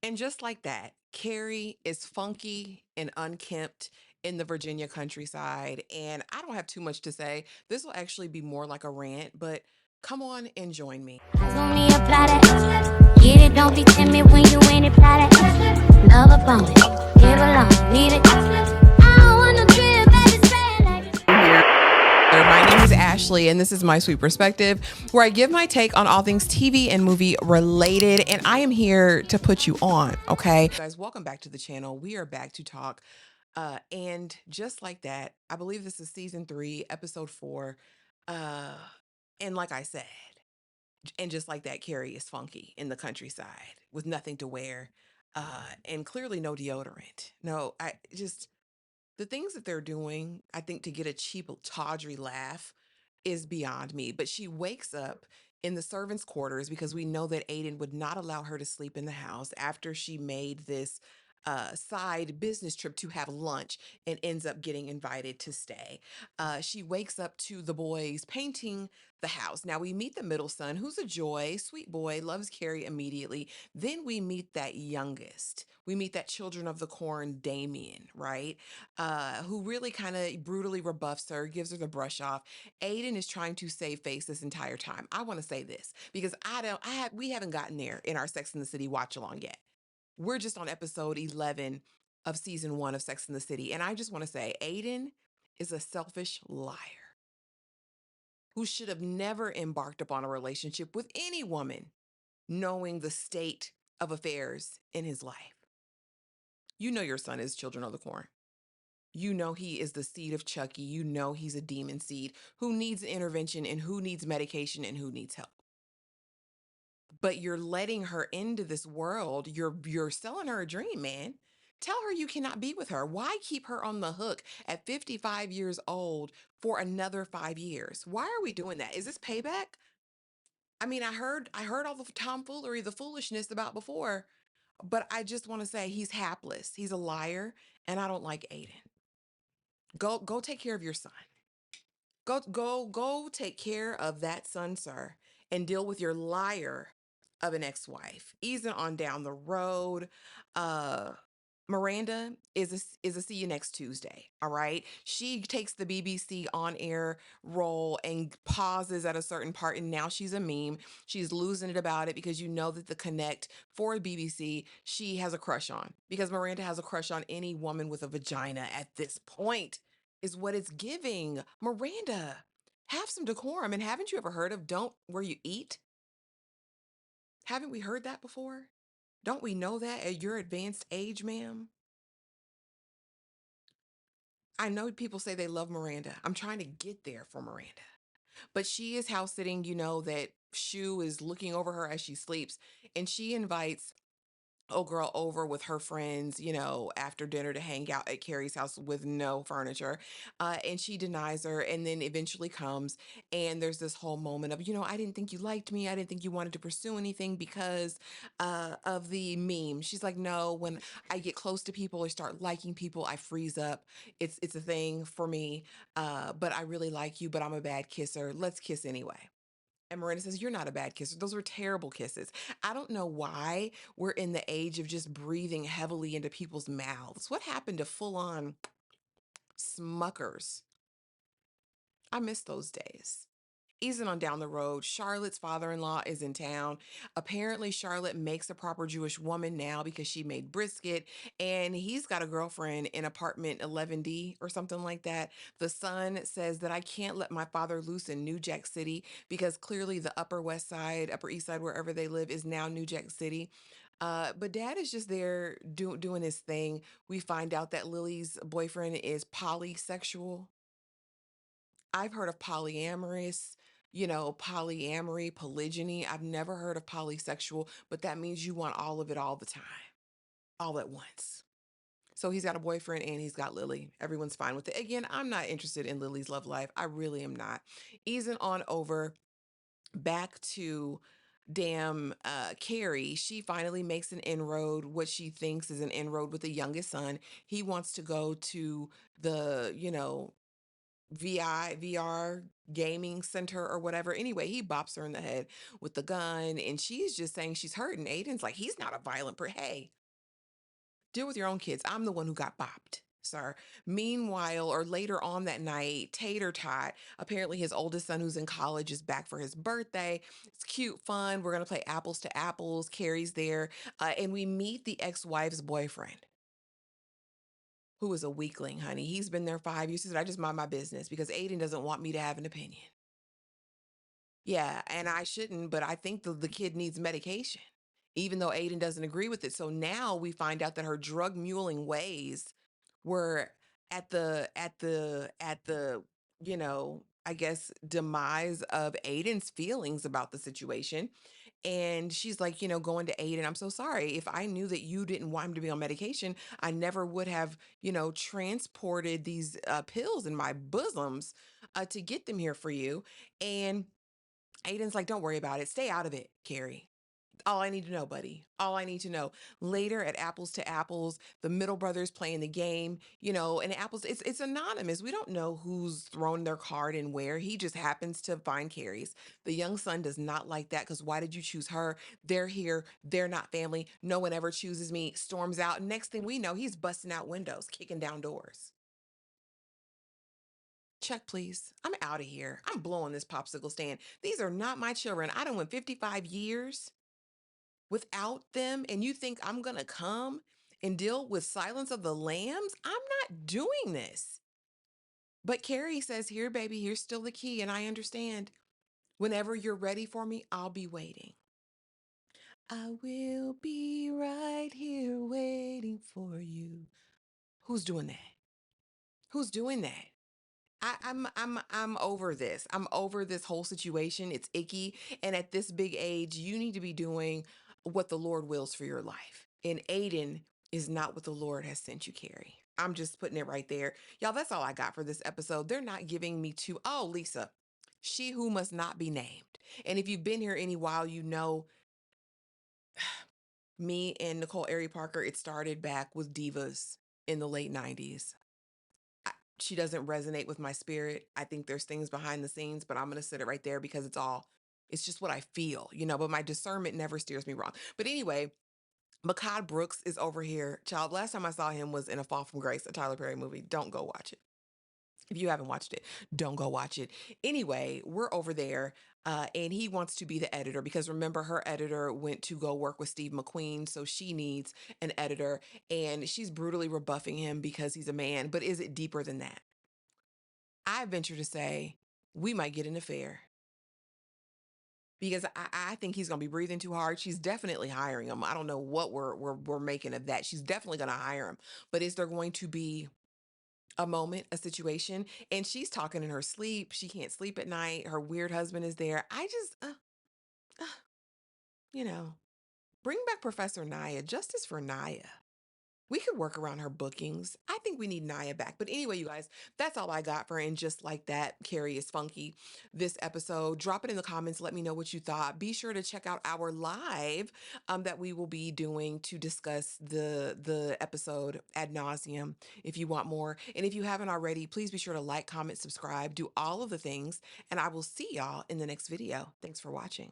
And just like that, Carrie is funky and unkempt in the Virginia countryside. And I don't have too much to say. This will actually be more like a rant, but come on and join me. Eyes on me, apply that. Get it, don't be timid when you in it, apply that. Love up on it, give along, need it. I don't want no trip, baby, spend like it. My name is Ashley, and this is My Sweet Perspective, where I give my take on all things TV and movie related. And I am here to put you on, okay? Guys, welcome back to the channel. We are back to talk. And just like that, I believe this is season 3, episode 4. Uh, and like I said, and just like that, Carrie is funky in the countryside with nothing to wear, and clearly no deodorant. No, I just the things that they're doing, I think, to get a cheap, tawdry laugh is beyond me. But she wakes up in the servants' quarters because we know that Aiden would not allow her to sleep in the house after she made this side business trip to have lunch and ends up getting invited to stay. She wakes up to the boys painting the house. Now we meet the middle son, who's a joy, sweet boy, loves Carrie immediately. Then we meet that youngest. We meet that children of the corn, Damien, right? Who really kind of brutally rebuffs her, gives her the brush off. Aiden is trying to save face this entire time. I want to say this because we haven't gotten there in our Sex in the City watch along yet. We're just on episode 11 of season 1 of Sex in the City. And I just want to say Aiden is a selfish liar who should have never embarked upon a relationship with any woman, knowing the state of affairs in his life. You know your son is Children of the Corn. You know he is the seed of Chucky. You know he's a demon seed who needs intervention and who needs medication and who needs help. But you're letting her into this world. You're selling her a dream, man. Tell her you cannot be with her. Why keep her on the hook at 55 years old for another 5 years? Why are we doing that? Is this payback? I mean, I heard all the tomfoolery, the foolishness about before, but I just want to say he's hapless. He's a liar, and I don't like Aiden. Go take care of your son. Go take care of that son, sir, and deal with your liar of an ex-wife. Easing on down the road. Uh Miranda is a see you next Tuesday. All right. She takes the BBC on air role and pauses at a certain part, and now she's a meme. She's losing it about it because you know that the connect for BBC she has a crush on because Miranda has a crush on any woman with a vagina at this point is what it's giving. Miranda, have some decorum. And haven't you ever heard of don't where you eat? Haven't we heard that before? Don't we know that at your advanced age, ma'am? I know people say they love Miranda. I'm trying to get there for Miranda. But she is house sitting, that Shu is looking over her as she sleeps, and she invites old girl over with her friends, after dinner to hang out at Carrie's house with no furniture. And she denies her and then eventually comes. And there's this whole moment of, I didn't think you liked me. I didn't think you wanted to pursue anything because of the meme. She's like, no, when I get close to people or start liking people, I freeze up. It's a thing for me. But I really like you, but I'm a bad kisser. Let's kiss anyway. And Miranda says, you're not a bad kisser. Those were terrible kisses. I don't know why we're in the age of just breathing heavily into people's mouths. What happened to full on smuckers? I miss those days. Easing on down the road, Charlotte's father in law is in town. Apparently, Charlotte makes a proper Jewish woman now because she made brisket, and he's got a girlfriend in apartment 11D or something like that. The son says that I can't let my father loose in New Jack City because clearly the Upper West Side, Upper East Side, wherever they live, is now New Jack City. But dad is just there doing his thing. We find out that Lily's boyfriend is polysexual. I've heard of polyamorous, polyamory, polygyny. I've never heard of polysexual, but that means you want all of it all the time, all at once. So he's got a boyfriend and he's got Lily. Everyone's fine with it. Again, I'm not interested in Lily's love life. I really am not. Easing on over back to damn Carrie, she finally makes an inroad, what she thinks is an inroad with the youngest son. He wants to go to the, VR gaming center or whatever. Anyway, he bops her in the head with the gun, and she's just saying she's hurt. And Aiden's like, he's not a violent Hey, deal with your own kids. I'm the one who got bopped, sir. Meanwhile, or later on that night, Tater Tot, apparently his oldest son who's in college is back for his birthday. It's cute, fun. We're going to play apples to apples. Carrie's there. And we meet the ex-wife's boyfriend, who is a weakling, honey. He's been there 5 years. He said, I just mind my business because Aiden doesn't want me to have an opinion. Yeah, and I shouldn't, but I think the kid needs medication, even though Aiden doesn't agree with it. So now we find out that her drug muling ways were at the I guess demise of Aiden's feelings about the situation. And she's like, going to Aiden, I'm so sorry. If I knew that you didn't want him to be on medication, I never would have, transported these pills in my bosoms to get them here for you. And Aiden's like, don't worry about it. Stay out of it, Carrie. All I need to know, buddy. All I need to know. Later at Apples to Apples, the middle brother's playing the game, and Apples, it's anonymous. We don't know who's thrown their card and where. He just happens to find Carrie's. The young son does not like that because why did you choose her? They're here. They're not family. No one ever chooses me. Storms out. Next thing we know, he's busting out windows, kicking down doors. Check, please. I'm out of here. I'm blowing this popsicle stand. These are not my children. I done went 55 years without them, and you think I'm gonna come and deal with Silence of the Lambs? I'm not doing this. But Carrie says, here, baby, here's still the key, and I understand. Whenever you're ready for me, I'll be waiting. I will be right here waiting for you. Who's doing that? Who's doing that? I'm over this. I'm over this whole situation. It's icky. And at this big age, you need to be doing what the Lord wills for your life. And Aiden is not what the Lord has sent you, Carrie. I'm just putting it right there. Y'all, that's all I got for this episode. They're not giving me Lisa, she who must not be named. And if you've been here any while, you know me and Nicole Ari Parker, it started back with Divas in the late 90s. She doesn't resonate with my spirit. I think there's things behind the scenes, but I'm going to sit it right there because it's just what I feel, but my discernment never steers me wrong. But anyway, Makad Brooks is over here. Child, last time I saw him was in A Fall from Grace, a Tyler Perry movie. Don't go watch it. If you haven't watched it, don't go watch it. Anyway, we're over there, and he wants to be the editor because remember, her editor went to go work with Steve McQueen, so she needs an editor, and she's brutally rebuffing him because he's a man. But is it deeper than that? I venture to say we might get an affair because I think he's going to be breathing too hard. She's definitely hiring him. I don't know what we're making of that. She's definitely going to hire him, but is there going to be a moment, a situation? And she's talking in her sleep. She can't sleep at night. Her weird husband is there. I just, uh, you know, bring back Professor Naya. Justice for Naya. We could work around her bookings. I think we need Naya back. But anyway, you guys, that's all I got for And Just Like That, Carrie is Funky this episode. Drop it in the comments. Let me know what you thought. Be sure to check out our live that we will be doing to discuss the episode ad nauseum if you want more. And if you haven't already, please be sure to like, comment, subscribe, do all of the things. And I will see y'all in the next video. Thanks for watching.